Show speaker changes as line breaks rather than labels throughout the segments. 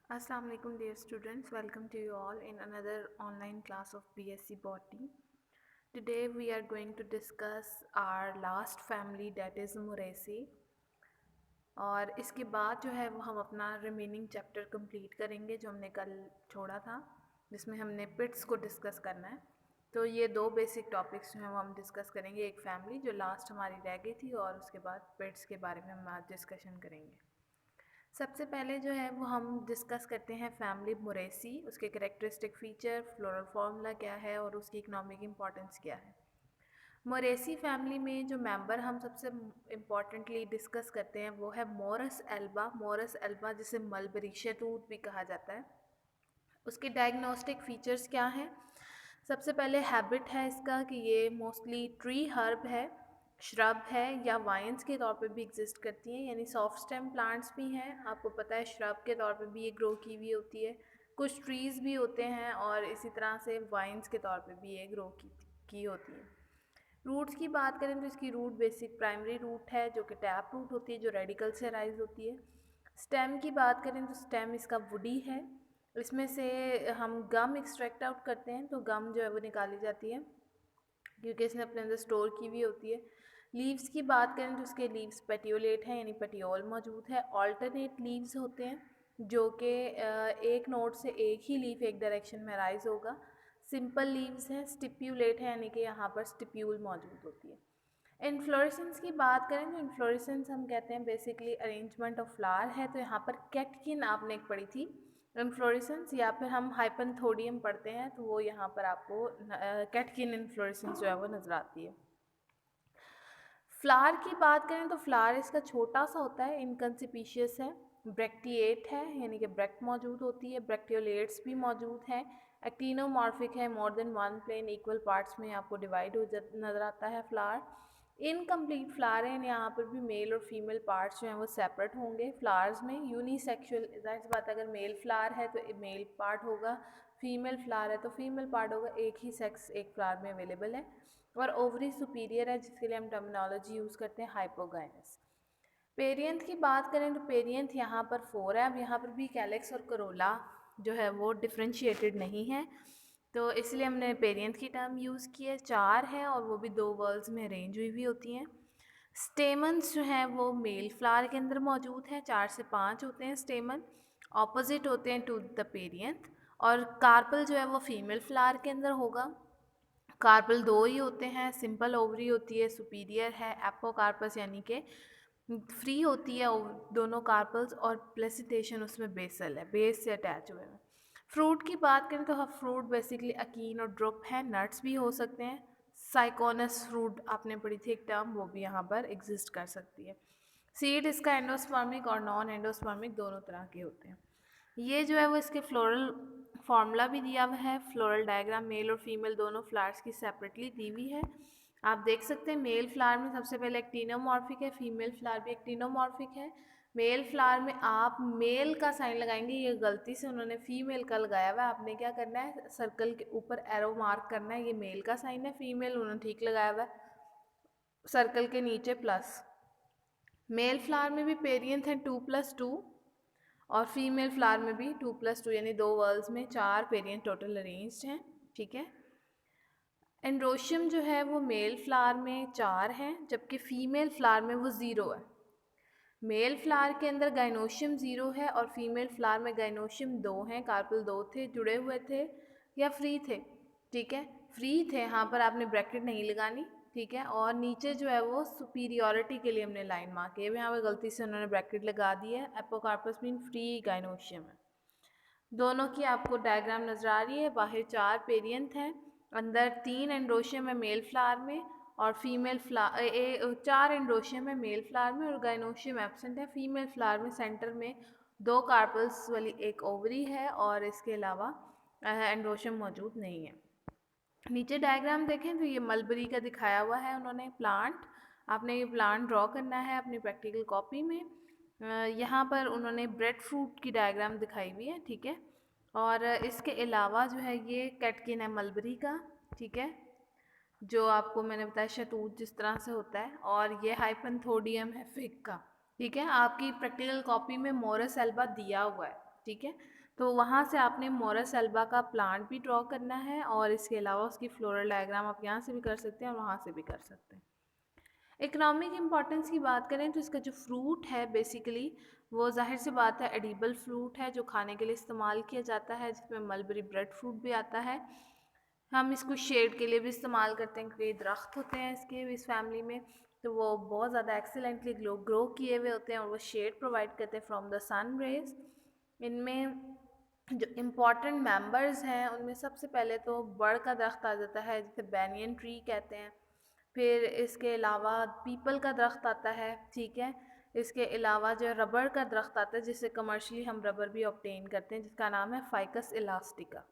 Assalamu alaikum dear students, welcome to you all in another online class of BSc Botany. Today we are going to discuss our last family that is Moraceae और इसके बाद जो है वो हम अपना remaining chapter complete करेंगे जो हमने कल छोड़ा था, जिसमें हमने पिट्स को डिस्कस करना है। तो ये दो बेसिक टॉपिक्स जो हैं वो हम डिस्कस करेंगे, एक फैमिली जो लास्ट हमारी रह गई थी और उसके बाद पिट्स के बारे में हम आज डिस्कशन करेंगे। सबसे पहले जो है वो हम डिस्कस करते हैं फैमिली मोरेसी, उसके कैरेक्टरिस्टिक फीचर, फ्लोरल फार्मूला क्या है और उसकी इकोनॉमिक इम्पोर्टेंस क्या है। मोरेसी फैमिली में जो मेंबर हम सबसे इम्पॉर्टेंटली डिस्कस करते हैं वो है मोरस एल्बा। मोरस एल्बा जिसे मलबरी शहतूत भी कहा जाता है। उसके डायग्नोस्टिक फीचर्स क्या हैं? सबसे पहले हैबिट है इसका कि ये मोस्टली ट्री हर्ब है, श्रब है या वाइन्स के तौर पे भी एग्जिस्ट करती हैं, यानी सॉफ्ट स्टेम प्लांट्स भी हैं। आपको पता है श्रब के तौर पे भी ये ग्रो की हुई होती है, कुछ ट्रीज़ भी होते हैं और इसी तरह से वाइन्स के तौर पे भी ये ग्रो की होती है। रूट्स की बात करें तो इसकी रूट बेसिक प्राइमरी रूट है जो कि टैप रूट होती है, जो रेडिकल से राइज होती है। स्टेम की बात करें तो स्टेम इसका वुडी है, इसमें से हम गम एक्सट्रैक्ट आउट करते हैं, तो गम जो है वो निकाली जाती है क्योंकि इसने अपने अंदर स्टोर की हुई होती है। लीव्स की बात करें तो उसके लीव्स पेटियोलेट हैं, यानी पेटियोल मौजूद है। ऑल्टरनेट लीव्स होते हैं जो कि एक नोड से एक ही लीफ एक डायरेक्शन में राइज होगा। सिंपल लीव्स हैं। स्टिप्यूलेट है यानी कि यहाँ पर स्टिप्यूल मौजूद होती है। इन्फ्लोरेसेंस की बात करें तो इन्फ्लोरेसेंस हम कहते हैं बेसिकली अरेंजमेंट ऑफ फ्लावर है, तो यहाँ पर कैटकिन आपने एक पढ़ी थी इन्फ्लोरेसेंस, या फिर हम हाइपनथोडियम पढ़ते हैं तो वो यहाँ पर आपको कैटकिन इन्फ्लोरेसेंस जो है वो नज़र आती है। फ्लावर की बात करें तो फ्लावर इसका छोटा सा होता है, इनकंसिपिशियस है, ब्रेक्टिएट है यानी कि ब्रेक्ट मौजूद होती है, ब्रेक्टियोलेट्स भी मौजूद हैं, एक्टिनोमॉर्फिक है, more than one plane equal parts में आपको डिवाइड हो नज़र आता है फ्लावर। इनकम्प्लीट फ्लावर है, यहाँ पर भी मेल और फीमेल पार्ट्स जो हैं वो सेपरेट होंगे। फ्लावर्स में यूनिसेक्सुअल, जाहिर सी बात है अगर मेल फ्लावर है तो मेल पार्ट होगा, फीमेल फ्लावर है तो फीमेल पार्ट होगा, एक ही सेक्स एक फ्लावर में अवेलेबल है। और ओवरी सुपीरियर है जिसके लिए हम टर्मिनोलॉजी यूज़ करते हैं हाइपोगाइनस। पेरियंथ की बात करें तो पेरियंथ यहाँ पर 4 है। अब यहाँ पर भी कैलेक्स और करोला जो है वो डिफ्रेंशिएटेड नहीं है, तो इसलिए हमने पेरियंथ की टर्म यूज़ की है। 4 है और वो भी 2 वर्ल्स में अरेंज हुई होती हैं। स्टेमन्स जो हैं वो मेल फ्लावर के अंदर मौजूद हैं, 4 से 5 होते हैं स्टेमन, ऑपोजिट होते हैं टू द पेरियंथ। और कार्पल जो है वो फीमेल फ्लावर के अंदर होगा। कार्पल 2 ही होते हैं, सिंपल ओवरी होती है, सुपीरियर है, एपोकार्पस यानी कि फ्री होती है दोनों कार्पल्स, और प्लेसिटेशन उसमें बेसल है, बेस से अटैच हुए हैं। फ्रूट की बात करें तो फ्रूट बेसिकली अकीन और ड्रुप है, नट्स भी हो सकते हैं। साइकोनस फ्रूट आपने पढ़ी थी एक टर्म, वो भी यहाँ पर एग्जिस्ट कर सकती है। सीड इसका एंडोस्पर्मिक और नॉन एंडोस्पर्मिक दोनों तरह के होते हैं। ये जो है वो इसके फ्लोरल फार्मूला भी दिया हुआ है, फ्लोरल डायग्राम मेल और फीमेल दोनों फ्लावर्स की सेपरेटली दी हुई है। आप देख सकते हैं मेल फ्लावर में सबसे पहले एक्टिनोमॉर्फिक है, फीमेल फ्लावर भी एक्टिनोमॉर्फिक है। मेल फ्लावर में आप मेल का साइन लगाएंगे, ये गलती से उन्होंने फीमेल का लगाया हुआ है, आपने क्या करना है सर्कल के ऊपर एरो मार्क करना है, ये मेल का साइन है, फीमेल उन्होंने ठीक लगाया हुआ है, सर्कल के नीचे प्लस। मेल फ्लावर में भी पेरियंथ है 2+2 और फीमेल फ्लावर में भी 2+2, यानी 2 वर्ल्स में 4 पेरियंट टोटल अरेंज्ड हैं। ठीक है। एंड्रोशियम जो है वो मेल फ्लावर में 4 हैं जबकि फीमेल फ्लावर में वो 0 है। मेल फ्लावर के अंदर गाइनोशियम 0 है और फीमेल फ्लावर में गाइनोशियम 2 हैं, कार्पल 2 थे, जुड़े हुए थे या फ्री थे। ठीक है, फ्री थे, यहाँ पर आपने ब्रैकेट नहीं लगानी। ठीक है, और नीचे जो है वो सुपीरियॉरिटी के लिए हमने लाइन मार्क की है, यहाँ पर गलती से उन्होंने ब्रैकेट लगा दी है। एपोकार्पस मीन फ्री गाइनोशियम है। दोनों की आपको डायग्राम नज़र आ रही है, बाहर 4 पेरियंथ हैं, अंदर 3 एंड्रोशियम है मेल फ्लावर में और फीमेल फ्लावर 4 एंड्रोशियम है मेल फ्लावर में और गाइनोशियम एब्सेंट है। फीमेल फ्लावर में सेंटर में 2 कार्पल्स वाली एक ओवरी है और इसके अलावा एंड्रोशियम मौजूद नहीं है। नीचे डायग्राम देखें तो ये मलबरी का दिखाया हुआ है उन्होंने प्लांट, आपने ये प्लांट ड्रॉ करना है अपनी प्रैक्टिकल कॉपी में। यहाँ पर उन्होंने ब्रेड फ्रूट की डायग्राम दिखाई हुई है। ठीक है, और इसके अलावा जो है ये कैटकिन है मलबरी का। ठीक है, जो आपको मैंने बताया शहतूत जिस तरह से होता है, और ये हाइपनथोडियम है फिग का। ठीक है, आपकी प्रैक्टिकल कॉपी में मोरस एल्बा दिया हुआ है। ठीक है। तो वहाँ से आपने मोरस एल्बा का प्लांट भी ड्रॉ करना है और इसके अलावा उसकी फ्लोरल डायग्राम आप यहाँ से भी कर सकते हैं और वहाँ से भी कर सकते हैं। इकोनॉमिक इम्पॉर्टेंस की बात करें तो इसका जो फ्रूट है बेसिकली वो जाहिर सी बात है एडिबल फ्रूट है जो खाने के लिए इस्तेमाल किया जाता है, जिसमें मलबरी ब्रेड फ्रूट भी आता है। हम इसको शेड के लिए भी इस्तेमाल करते हैं क्योंकि दरख्त होते हैं इसके इस फैमिली में, तो वो बहुत ज़्यादा एक्सीलेंटली ग्रो किए हुए होते हैं और वो शेड प्रोवाइड करते हैं फ्रॉम द सन रेज। इनमें जो इम्पॉर्टेंट मेंबर्स हैं उनमें सबसे पहले तो बड़ का दरख्त आ जाता है जिसे बैनियन ट्री कहते हैं। फिर इसके अलावा पीपल का दरख्त आता है, ठीक है। इसके अलावा जो रबर का दरख्त आता है जिससे कमर्शियली हम रबर भी ऑब्टेन करते हैं, जिसका नाम है फाइकस इलास्टिका।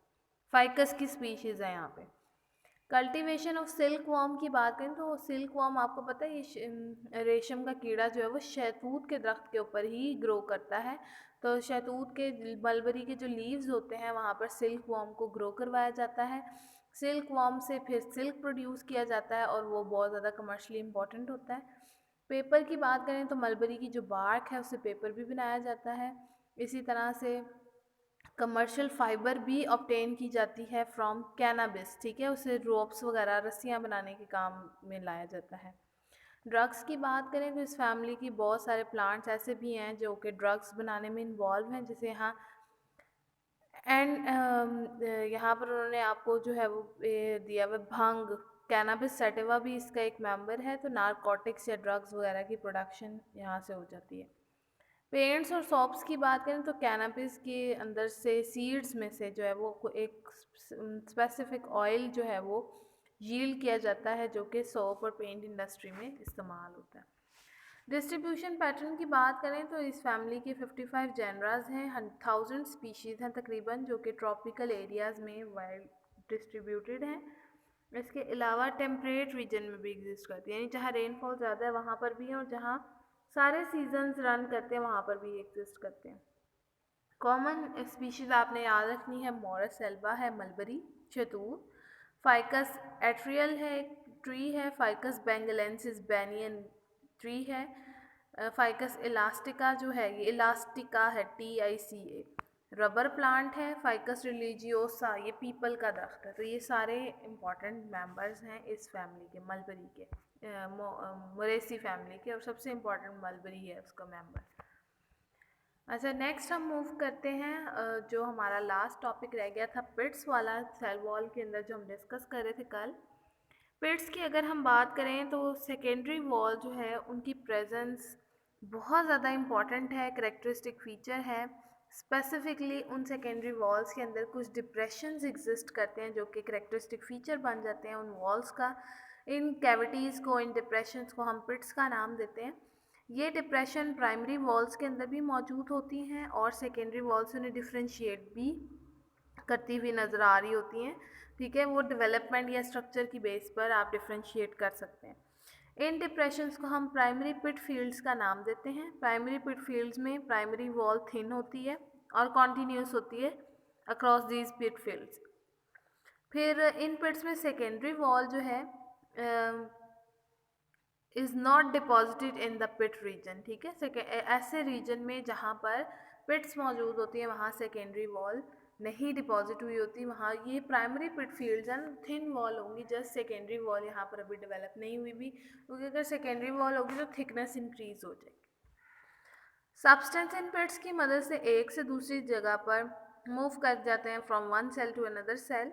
फाइकस की स्पीशीज़ है यहाँ पे। कल्टीवेशन ऑफ सिल्क वॉर्म की बात करें तो सिल्क वॉर्म आपको पता है ये रेशम का कीड़ा जो है वो शहतूत के दरख्त के ऊपर ही ग्रो करता है। तो शहतूत के मलबरी के जो लीव्स होते हैं वहाँ पर सिल्क वॉर्म को ग्रो करवाया जाता है। सिल्क वॉर्म से फिर सिल्क प्रोड्यूस किया जाता है और वो बहुत ज़्यादा कमर्शियली इम्पॉर्टेंट होता है। पेपर की बात करें तो मलबरी की जो बार्क है उससे पेपर भी बनाया जाता है। इसी तरह से कमर्शियल फाइबर भी ऑब्टेन की जाती है फ्रॉम कैनाबिस, ठीक है। उसे रोप्स वगैरह रस्सियाँ बनाने के काम में लाया जाता है। ड्रग्स की बात करें तो इस फैमिली की बहुत सारे प्लांट्स ऐसे भी हैं जो कि ड्रग्स बनाने में इन्वॉल्व हैं, जैसे यहाँ पर उन्होंने आपको जो है वो दिया हुआ भंग, कैनाबिस सैटिवा भी इसका एक मेंबर है। तो नारकोटिक्स या ड्रग्स वगैरह की प्रोडक्शन यहाँ से हो जाती है। पेरेंट्स और सॉप्स की बात करें तो कैनाबिस के अंदर से सीड्स में से जो है वो एक स्पेसिफिक ऑयल जो है वो यील्ड किया जाता है जो कि सोप और पेंट इंडस्ट्री में इस्तेमाल होता है। डिस्ट्रीब्यूशन पैटर्न की बात करें तो इस फैमिली के 55 जेनराज हैं, 1000 स्पीशीज़ हैं तकरीबन, जो कि ट्रॉपिकल एरियाज़ में वाइल्ड डिस्ट्रीब्यूटेड हैं। इसके अलावा टेम्परेट रीजन में भी एग्जिस्ट करती है, यानी जहाँ रेनफॉल ज़्यादा है वहाँ पर भी है और जहाँ सारे सीजन्स रन करते हैं वहाँ पर भी एग्जिस्ट करते हैं। कॉमन स्पीशीज़ आपने याद रखनी है, मोरस एल्बा है, मलबरी, शहतूत, फाइकस एट्रियल है एक ट्री है, फाइकस बेंगलेंसिस बैनियन ट्री है, फाइकस इलास्टिका जो है ये इलास्टिका है TICA, रबर प्लांट है, फाइकस रिलीजियोसा ये पीपल का दरख्त है। तो ये सारे इम्पॉर्टेंट मेंबर्स हैं इस फैमिली के, मलबरी के, मोरेसी फैमिली के, और सबसे इम्पॉर्टेंट मलबरी है उसका मेंबर। अच्छा, नेक्स्ट हम मूव करते हैं जो हमारा लास्ट टॉपिक रह गया था पिट्स वाला सेल वॉल के अंदर जो हम डिस्कस कर रहे थे कल। पिट्स की अगर हम बात करें तो सेकेंडरी वॉल जो है उनकी प्रेजेंस बहुत ज़्यादा इम्पॉर्टेंट है, करेक्टरिस्टिक फीचर है। स्पेसिफिकली उन सेकेंडरी वॉल्स के अंदर कुछ डिप्रेशंस एग्जिस्ट करते हैं जो कि करेक्टरिस्टिक फीचर बन जाते हैं उन वॉल्स का। इन कैविटीज़ को, इन डिप्रेशंस को हम पिट्स का नाम देते हैं। ये डिप्रेशन प्राइमरी वॉल्स के अंदर भी मौजूद होती हैं और सेकेंडरी वॉल्स उन्हें डिफ्रेंशिएट भी करती हुई नज़र आ रही होती हैं, ठीक है। वो डेवलपमेंट या स्ट्रक्चर की बेस पर आप डिफ्रेंशिएट कर सकते हैं। इन डिप्रेशंस को हम प्राइमरी पिट फील्ड्स का नाम देते हैं। प्राइमरी पिट फील्ड्स में प्राइमरी वॉल थिन होती है और कॉन्टीन्यूस होती है अक्रॉस दीज पिट फील्ड्स। फिर इन पिट्स में सेकेंडरी वॉल जो है is not deposited in the pit region, ठीक है। ऐसे रीजन में जहाँ पर पिट्स मौजूद होती हैं वहाँ सेकेंडरी वॉल नहीं डिपॉजिट हुई होती, वहाँ ये प्राइमरी पिट फील्ड्स हैं, थिन वॉल होंगी, जस्ट सेकेंडरी वॉल यहाँ पर अभी डेवलप नहीं हुई भी, क्योंकि अगर सेकेंडरी वॉल होगी तो थिकनेस इंक्रीज हो जाएगी। सब्सटेंस इन पिट्स की मदद से एक से दूसरी जगह पर मूव कर जाते हैं from one cell to another cell.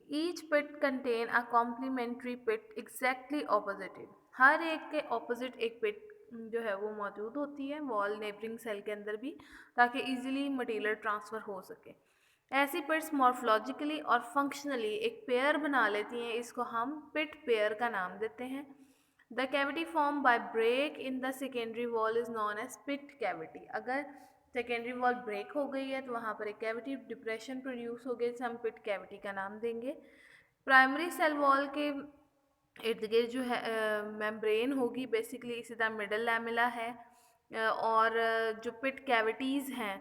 Each pit contain a complementary pit exactly opposited, हर एक के ऑपोजिट एक पिट जो है वो मौजूद होती है वॉल नेबरिंग सेल के अंदर भी, ताकि इजीली मटेरियल ट्रांसफ़र हो सके। ऐसी पिट्स मॉर्फोलॉजिकली और फंक्शनली एक पेयर बना लेती हैं, इसको हम पिट पेयर का नाम देते हैं। The cavity form by break in the secondary wall is known as pit cavity. अगर सेकेंडरी वॉल ब्रेक हो गई है तो वहाँ पर एक कैविटी डिप्रेशन प्रोड्यूस हो गई, जिसे हम पिट कैविटी का नाम देंगे। प्राइमरी सेल वॉल के इर्द गिर्द जो है मेम्ब्रेन होगी, बेसिकली इसी तरह मिडल लैमेला है और जो पिट कैविटीज़ हैं,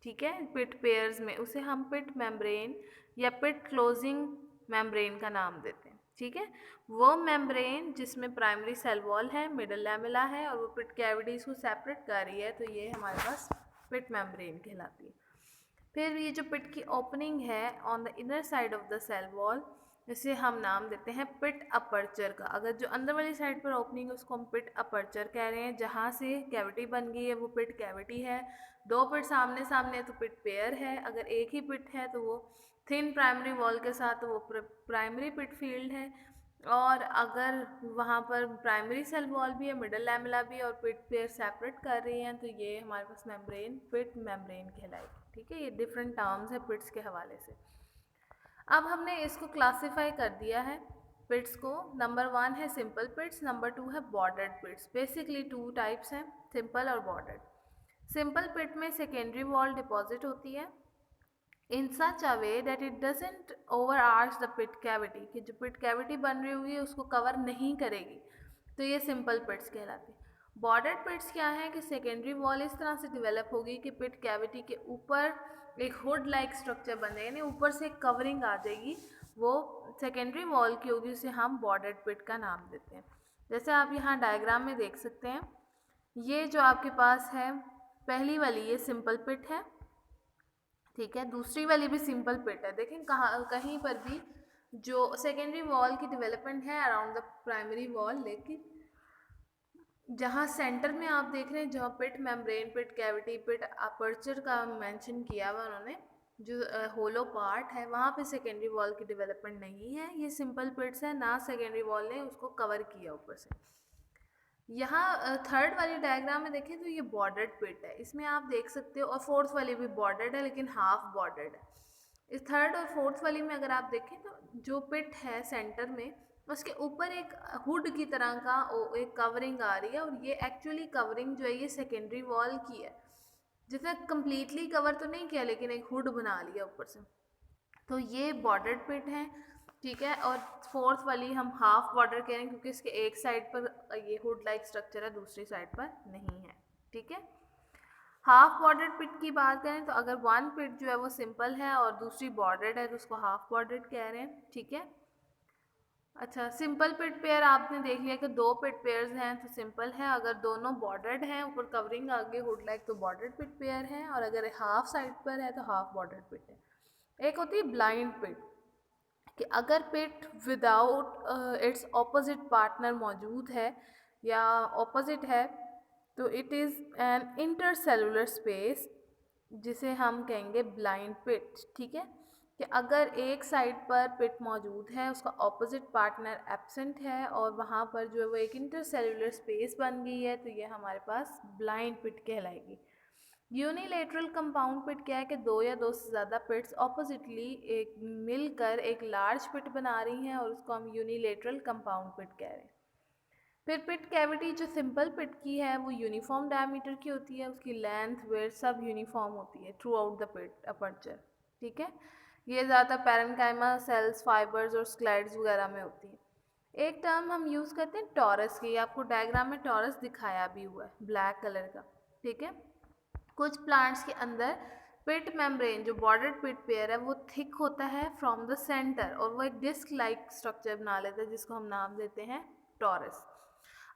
ठीक है, पिट पेयर्स में, उसे हम पिट मेम्ब्रेन या पिट क्लोजिंग मेम्ब्रेन का नाम देते हैं, ठीक है। वो मेम्ब्रेन जिसमें प्राइमरी सेल वॉल है, मिडल लैमेला है और वो पिट कैविटीज़ को सेपरेट कर रही है, तो ये हमारे पास पिट मेम्ब्रेन कहलाती है। फिर ये जो पिट की ओपनिंग है on the inner side of the cell wall, इसे हम नाम देते हैं पिट अपर्चर का। अगर जो अंदर वाली साइड पर ओपनिंग है उसको हम पिट अपर्चर कह रहे हैं। जहाँ से कैविटी बन गई है वो पिट कैविटी है। दो पिट सामने सामने है तो पिट पेयर है। अगर एक ही पिट है तो वो थिन प्राइमरी वॉल के साथ तो वो प्राइमरी पिट फील्ड है। और अगर वहाँ पर प्राइमरी सेल वॉल भी है, मिडल लैमेला भी है और पिट पेयर सेपरेट कर रही हैं तो ये हमारे पास मेम्ब्रेन पिट मेम्ब्रेन कहलाएगी। ठीक है, ये डिफरेंट टर्म्स है पिट्स के हवाले से। अब हमने इसको क्लासिफाई कर दिया है पिट्स को। नंबर 1 है सिंपल पिट्स, नंबर 2 है बॉर्डर्ड पिट्स। बेसिकली 2 टाइप्स हैं, सिंपल और बॉर्डर्ड। सिंपल पिट में सेकेंडरी वॉल डिपॉजिट होती है in such a way that it doesn't overarch the pit cavity, कि जो पिट कैविटी बन रही हुई है उसको कवर नहीं करेगी, तो ये सिंपल पिट्स कहलाती है। बॉर्डर्ड पिट्स क्या है कि सेकेंडरी वॉल इस तरह से डेवलप होगी कि पिट कैविटी के ऊपर एक हुड लाइक स्ट्रक्चर बन जाएगा, यानी ऊपर से एक कवरिंग आ जाएगी, वो सेकेंडरी वॉल की होगी, उसे हम बॉर्डर्ड पिट का नाम देते हैं। जैसे आप यहाँ डायग्राम में देख सकते हैं, ये जो आपके पास है पहली वाली ये सिंपल पिट है, ठीक है, दूसरी वाली भी सिंपल पिट है। देखें कहाँ कहीं पर भी जो सेकेंडरी वॉल की डेवलपमेंट है अराउंड द प्राइमरी वॉल, लेकिन जहाँ सेंटर में आप देख रहे हैं जहाँ पिट मेम्ब्रेन पिट कैविटी पिट अपर्चर का मेंशन किया हुआ उन्होंने, जो होलो पार्ट है वहाँ पे सेकेंडरी वॉल की डेवलपमेंट नहीं है, ये सिंपल पिट्स है, ना सेकेंडरी वॉल ने उसको कवर किया ऊपर से। यहाँ थर्ड वाली डायग्राम में देखें तो ये बॉर्डर्ड पिट है, इसमें आप देख सकते हो, और फोर्थ वाली भी बॉर्डर्ड है लेकिन हाफ बॉर्डर्ड है। इस थर्ड और फोर्थ वाली में अगर आप देखें तो जो पिट है सेंटर में उसके ऊपर एक हुड की तरह का एक कवरिंग आ रही है, और ये एक्चुअली कवरिंग जो है ये सेकेंडरी वॉल की है, जिसने कम्प्लीटली कवर तो नहीं किया लेकिन एक हुड बना लिया ऊपर से, तो ये बॉर्डर्ड पिट है। ठीक है, और फोर्थ वाली हम हाफ बॉर्डर कह रहे हैं क्योंकि इसके एक साइड पर ये हुड लाइक स्ट्रक्चर है, दूसरी साइड पर नहीं है। ठीक है, हाफ बॉर्डर्ड पिट की बात करें तो अगर वन पिट जो है वो सिंपल है और दूसरी बॉर्डर्ड है तो उसको हाफ बॉर्डर्ड कह रहे हैं। ठीक है, अच्छा, सिंपल पिट पेयर आपने देख लिया कि दो पिट पेयर्स हैं तो सिंपल है, अगर दोनों बॉर्डर्ड हैं ऊपर कवरिंग आगे हुड लाइक तो बॉर्डर्ड पिट पेयर है, और अगर हाफ साइड पर है तो हाफ बॉर्डर्ड पिट है। एक होती है ब्लाइंड पिट, कि अगर पिट विदाउट इट्स ऑपोजिट पार्टनर मौजूद है या ऑपोजिट है तो it is an intercellular space, जिसे हम कहेंगे ब्लाइंड पिट। ठीक है, कि अगर एक साइड पर पिट मौजूद है उसका ऑपोजिट पार्टनर एब्सेंट है और वहाँ पर जो है वो एक इंटरसेलुलर स्पेस बन गई है तो ये हमारे पास ब्लाइंड पिट कहलाएगी। यूनिलेटरल कंपाउंड पिट क्या है कि दो या दो से ज़्यादा पिट्स ऑपोजिटली एक मिलकर एक लार्ज पिट बना रही हैं और उसको हम यूनिलेटरल कंपाउंड पिट कह रहे हैं। फिर पिट कैविटी जो सिंपल पिट की है वो यूनिफॉर्म डायमीटर की होती है, उसकी लेंथ विड्थ सब यूनिफॉर्म होती है throughout the pit aperture. ठीक है, ये ज़्यादातर पैरेन्काइमा सेल्स फाइबर्स और स्क्लाइड्स वगैरह में होती है। एक टर्म हम यूज़ करते हैं टॉरस की, आपको डायग्राम में टॉरस दिखाया भी हुआ है ब्लैक कलर का। ठीक है, कुछ प्लांट्स के अंदर पिट मेम्ब्रेन जो बॉर्डर्ड पिट पेयर है वो थिक होता है फ्रॉम द सेंटर और वो एक डिस्क लाइक स्ट्रक्चर बना लेता है जिसको हम नाम देते हैं टॉरस।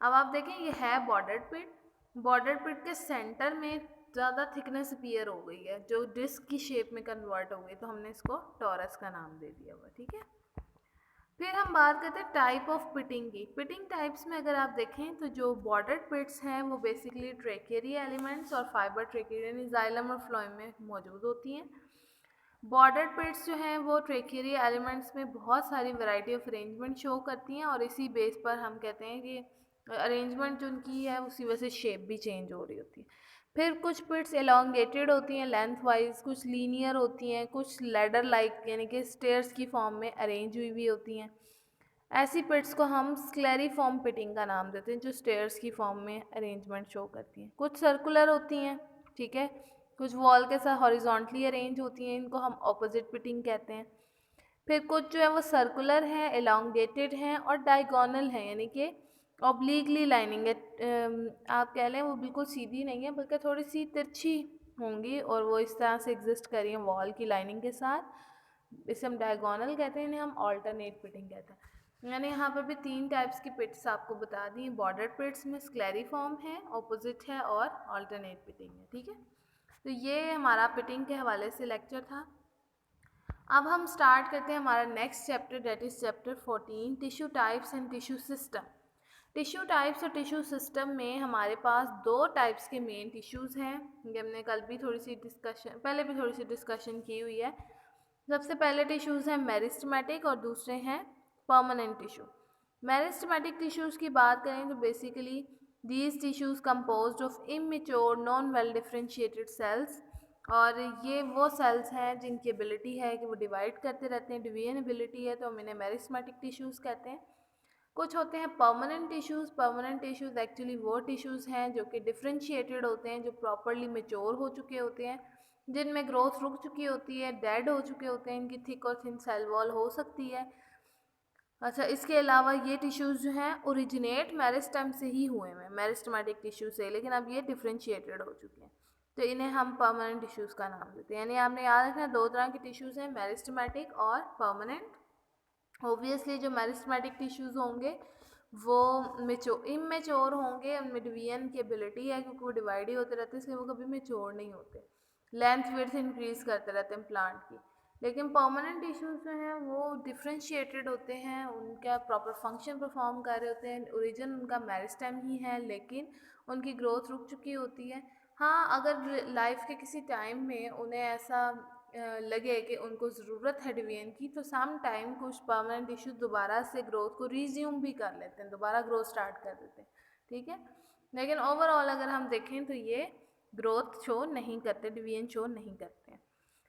अब आप देखें ये है बॉर्डर्ड पिट के सेंटर में ज़्यादा थिकनेस अपीयर हो गई है जो डिस्क की शेप में कन्वर्ट हो गई, तो हमने इसको टॉरस का नाम दे दिया हुआ। ठीक है, फिर हम बात करते हैं टाइप ऑफ पिटिंग की। पिटिंग टाइप्स में अगर आप देखें तो जो बॉर्डर्ड पिट्स हैं वो बेसिकली ट्रेकेरी एलिमेंट्स और फाइबर ट्रेकेरी यानी जाइलम और फ्लोएम में मौजूद होती हैं। बॉर्डर्ड पिट्स जो हैं वो ट्रेकेरी एलिमेंट्स में बहुत सारी वैरायटी ऑफ अरेंजमेंट शो करती हैं और इसी बेस पर हम कहते हैं कि अरेंजमेंट जो उनकी है उसी वजह से शेप भी चेंज हो रही होती है। फिर कुछ पिट्स एलोंगेटेड होती हैं लेंथ वाइज, कुछ लीनियर होती हैं, कुछ लैडर लाइक यानी कि स्टेयर्स की फॉर्म में अरेंज हुई भी होती हैं। ऐसी पिट्स को हम स्क्लेरिफॉर्म पिटिंग का नाम देते हैं जो स्टेयर्स की फॉर्म में अरेंजमेंट शो करती हैं। कुछ सर्कुलर होती हैं, ठीक है, कुछ वॉल के साथ हॉरिजॉन्टली अरेंज होती हैं, इनको हम ऑपोजिट पिटिंग कहते हैं। फिर कुछ जो है वो सर्कुलर हैं, एलोंगेटेड हैं और डायगोनल हैं यानी कि ऑब्लिकली लाइनिंग है, आप कह लें वो बिल्कुल सीधी नहीं है बल्कि थोड़ी सी तिरछी होंगी और वो इस तरह से एग्जिस्ट करी हैं वॉल की लाइनिंग के साथ, इसे हम डायगोनल कहते हैं, इन्हें हम ऑल्टरनेट पिटिंग कहते हैं। मैंने यहाँ पर भी 3 टाइप्स की पिट्स आपको बता दी हैं। बॉर्डर पिट्स में स्क्लेरिफॉर्म है, ऑपोजिट है और ऑल्टरनेट पिटिंग है। ठीक है, तो ये हमारा पिटिंग के हवाले से लेक्चर था। अब हम स्टार्ट करते हैं हमारा next chapter, that is chapter 14, tissue types and tissue system. Tissue types और टिश्यू सिस्टम में हमारे पास दो टाइप्स के मेन टिश्यूज़ हैं। ये हमने कल भी थोड़ी सी डिस्कशन की हुई है। सबसे पहले टिश्यूज़ हैं मेरिस्टेमेटिक और दूसरे हैं परमानेंट टिश्यू। मेरिस्टेमेटिक टिश्यूज़ की बात करें तो basically these tissues composed of immature non well differentiated sales, और ये वो सेल्स हैं जिनकी एबिलिटी है कि वो डिवाइड करते रहते हैं, डिवीजन एबिलिटी है, तो हम इन्हें मेरिस्टेमेटिक टिश्यूज़ कहते हैं। कुछ होते हैं permanent tissues. Permanent tissues actually वो टिश्यूज़ हैं जो कि डिफरेंशिएटेड होते हैं, जो प्रॉपरली मेच्योर हो चुके होते हैं, जिनमें ग्रोथ रुक चुकी होती है, डेड हो चुके होते हैं, इनकी थिक और थिन सेल वॉल हो सकती है। अच्छा, इसके अलावा ये टिश्यूज़ जो हैं ओरिजिनेट मेरिस्टेम से ही हुए हैं, मेरिस्टेमेटिक टिश्यू से, लेकिन अब ये डिफरेंशिएटेड हो चुके हैं, तो इन्हें हम परमानेंट टिश्यूज़ का नाम देते हैं। यानी आपने याद रखना दो तरह के टिश्यूज़ हैं, मेरिस्टेमेटिक और परमानेंट। ऑब्वियसली जो मेरिस्टेमेटिक टिश्यूज़ होंगे वो इमेच्योर होंगे, उनमें डिवीजन की एबिलिटी है क्योंकि वो डिवाइड ही होते रहते हैं, इसलिए वो कभी मेच्योर नहीं होते, लेंथ विड्थ इंक्रीज करते रहते हैं प्लांट की। लेकिन परमानेंट टिश्यूज़ जो हैं वो डिफरेंशिएटेड होते हैं, उनका प्रॉपर फंक्शन परफॉर्म कर रहे होते हैं, ओरिजिन उनका मेरिस्टेम ही है, लेकिन उनकी ग्रोथ रुक चुकी होती है। हाँ, अगर लाइफ के किसी टाइम में उन्हें ऐसा लगे कि उनको ज़रूरत है डिवीजन की, तो सम टाइम कुछ परमानेंट टिश्यू दोबारा से ग्रोथ को रिज्यूम भी कर लेते हैं, दोबारा ग्रोथ स्टार्ट कर देते हैं, ठीक है। लेकिन ओवरऑल अगर हम देखें तो ये ग्रोथ शो नहीं करते, डिवीजन शो नहीं करते हैं।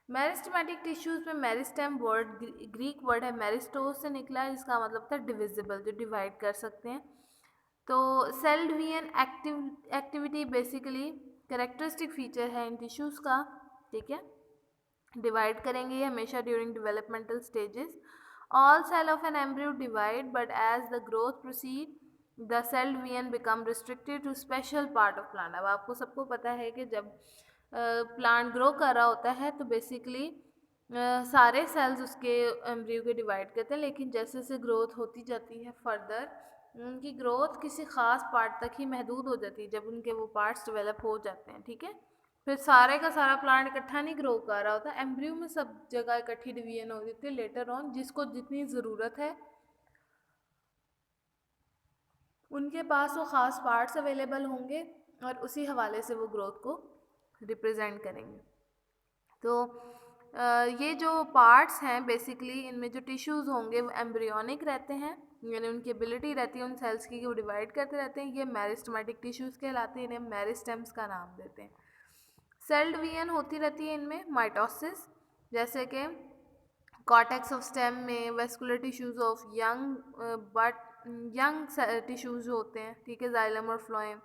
मेरिस्टेमेटिक टिश्यूज़ में मेरिस्टेम वर्ड ग्रीक वर्ड है मेरिस्टोस से निकला है, जिसका मतलब था डिविजिबल, जो डिवाइड कर सकते हैं। तो cell division activity basically characteristic feature है इन टिश्यूज़ का, ठीक है। डिवाइड करेंगे ये हमेशा during developmental stages. All cell of an embryo divide, but as the growth proceed the cell division become restricted to special part of plant. अब आपको सबको पता है कि जब प्लांट ग्रो कर रहा होता है तो बेसिकली सारे सेल्स उसके एम्ब्रियो के डिवाइड करते हैं, लेकिन जैसे जैसे ग्रोथ होती जाती है फर्दर, उनकी ग्रोथ किसी ख़ास पार्ट तक ही महदूद हो जाती है, जब उनके वो पार्ट्स डेवलप हो जाते हैं, ठीक है। फिर सारे का सारा प्लांट इकट्ठा नहीं ग्रो कर रहा होता, एम्ब्रियो में सब जगह इकट्ठी डिवीजन हो जाती है लेटर ऑन, जिसको जितनी ज़रूरत है उनके पास वो ख़ास पार्ट्स अवेलेबल होंगे और उसी हवाले से वो ग्रोथ को रिप्रेजेंट करेंगे। तो ये जो पार्ट्स हैं बेसिकली इनमें जो टिश्यूज़ होंगे वो एम्ब्रियोनिक रहते हैं, यानी उनकी एबिलिटी रहती है उन सेल्स की कि वो डिवाइड करते रहते हैं। ये मेरिस्टेमेटिक टिश्यूज़ कहलाते हैं, इन्हें मेरिस्टेम्स का नाम देते हैं। सेल डिवीजन होती रहती है इनमें माइटोसिस, जैसे कि कॉर्टेक्स ऑफ स्टेम में vascular tissues of young tissues होते हैं, ठीक है, जाइलम और फ्लोएम।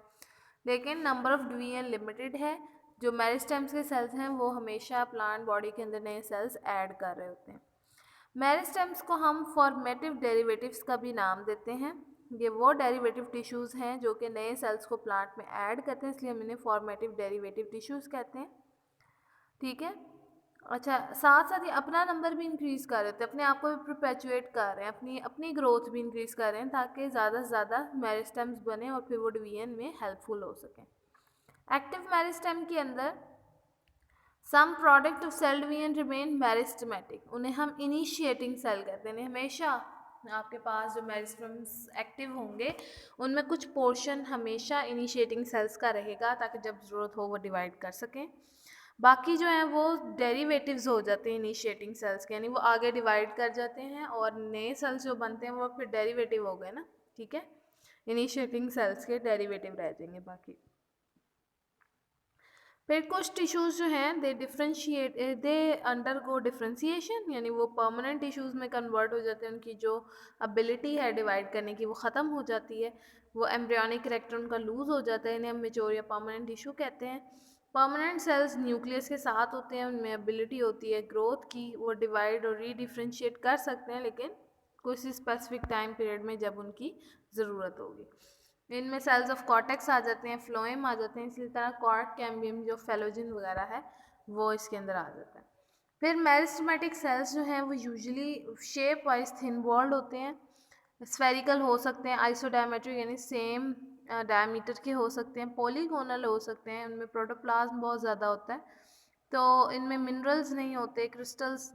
लेकिन नंबर ऑफ डिवीजन लिमिटेड है। जो मेरिस्टेम्स के सेल्स हैं वो हमेशा प्लांट बॉडी के अंदर नए सेल्स ऐड कर रहे होते हैं। मेरिस्टेम्स को हम फॉर्मेटिव डेरिवेटिव्स का भी नाम देते हैं। ये वो डेरिवेटिव टिश्यूज़ हैं जो कि नए सेल्स को प्लांट में ऐड करते हैं, इसलिए हम इन्हें फॉर्मेटिव डेरिवेटिव टिश्यूज़ कहते हैं, ठीक है। अच्छा, साथ साथ ये अपना नंबर भी इंक्रीज़ कर रहे होते हैं, अपने आप को भी परपेचुएट कर रहे हैं, अपनी अपनी ग्रोथ भी इंक्रीज़ कर रहे हैं ताकि ज़्यादा से ज़्यादा मेरिस्टेम्स बने और फिर वो डिवीजन में हेल्पफुल हो सकें। एक्टिव मेरिस्टेम के अंदर some product of cell division remain meristematic, उन्हें हम इनिशिएटिंग सेल कहते हैं। हमेशा आपके पास जो मेरिस्टेम्स एक्टिव होंगे उनमें कुछ पोर्शन हमेशा इनिशिएटिंग सेल्स का रहेगा ताकि जब ज़रूरत हो वो डिवाइड कर सकें। बाकी जो हैं वो डेरिवेटिव्स हो जाते हैं इनिशिएटिंग सेल्स के, यानी वो आगे डिवाइड कर जाते हैं और नए सेल्स जो बनते हैं वो फिर डेरिवेटिव हो गए ना, ठीक है। इनिशिएटिंग सेल्स के डेरिवेटिव रह जाएंगे बाकी। फिर कुछ टिश्यूज़ जो हैं दे अंडरगो डिफ्रेंशिएशन, यानी वो परमानेंट टिश्यूज़ में कन्वर्ट हो जाते हैं, उनकी जो एबिलिटी है डिवाइड करने की वो ख़त्म हो जाती है, वो एम्ब्रियोनिक कैरेक्टर उनका लूज़ हो जाता है, इन्हें हम मेच्योर या परमानेंट टिश्यू कहते हैं। परमानेंट सेल्स न्यूक्लियस के साथ होते हैं, उनमें एबिलिटी होती है ग्रोथ की, वो डिवाइड और रीडिफ्रेंशिएट कर सकते हैं, लेकिन किसी स्पेसिफिक टाइम पीरियड में जब उनकी ज़रूरत होगी। इनमें सेल्स ऑफ कॉर्टेक्स आ जाते हैं, फ्लोएम आ जाते हैं, इसी तरह कॉर्ड कैम्बियम जो फेलोजिन वगैरह है वो इसके अंदर आ जाता है। फिर मेरिस्टेमेटिक सेल्स जो हैं वो usually shape wise thin walled होते हैं, स्फेरिकल हो सकते हैं, आइसोडायमेट्रिक यानी सेम डायमीटर के हो सकते हैं, पॉलीगोनल हो सकते हैं, उनमें प्रोटोप्लाज्म बहुत ज़्यादा होता है, तो इनमें मिनरल्स नहीं होते, क्रिस्टल्स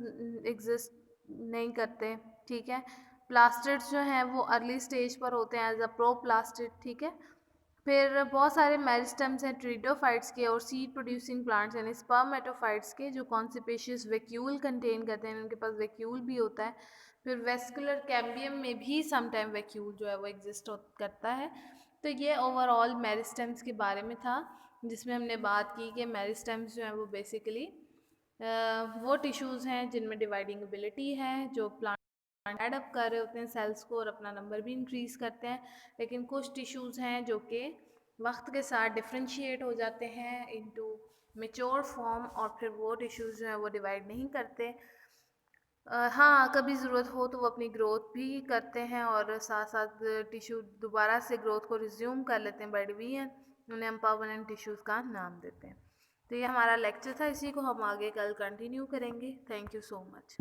एग्जिस्ट नहीं करते, ठीक है। प्लास्टिड्स जो हैं वो अर्ली स्टेज पर होते हैं एज अ प्रोप्लास्टिड, ठीक है। फिर बहुत सारे मेरिस्टम्स हैं ट्रीडोफाइट्स के और सीड प्रोड्यूसिंग प्लांट्स यानी स्पर्मेटोफाइट्स के, जो कॉन्सिपेशियस वैक्यूल कंटेन करते हैं, उनके पास वैक्यूल भी होता है। फिर वेस्कुलर कैम्बियम में भी समटाइम वैक्यूल जो है वो एग्जिस्ट करता है। तो ये ओवरऑल मेरिस्टम्स के बारे में था, जिसमें हमने बात की कि मेरिस्टम्स जो हैं वो बेसिकली वो टिश्यूज़ हैं जिनमें डिवाइडिंग एबिलिटी है, जो प्लांट एड अप कर रहे होते हैं सेल्स को और अपना नंबर भी इंक्रीज़ करते हैं। लेकिन कुछ टिश्यूज़ हैं जो कि वक्त के साथ डिफ्रेंशिएट हो जाते हैं इनटू मेच्योर फॉर्म और फिर वो टिश्यूज़ जो हैं वो डिवाइड नहीं करते। हाँ, कभी ज़रूरत हो तो वो अपनी ग्रोथ भी करते हैं और साथ साथ टिश्यू दोबारा से ग्रोथ को रिज्यूम कर लेते हैं, बट भी हैं उन्हें हम परमानेंट टिश्यूज़ का नाम देते हैं। तो ये हमारा लेक्चर था, इसी को हम आगे कल कंटिन्यू करेंगे। Thank you so much.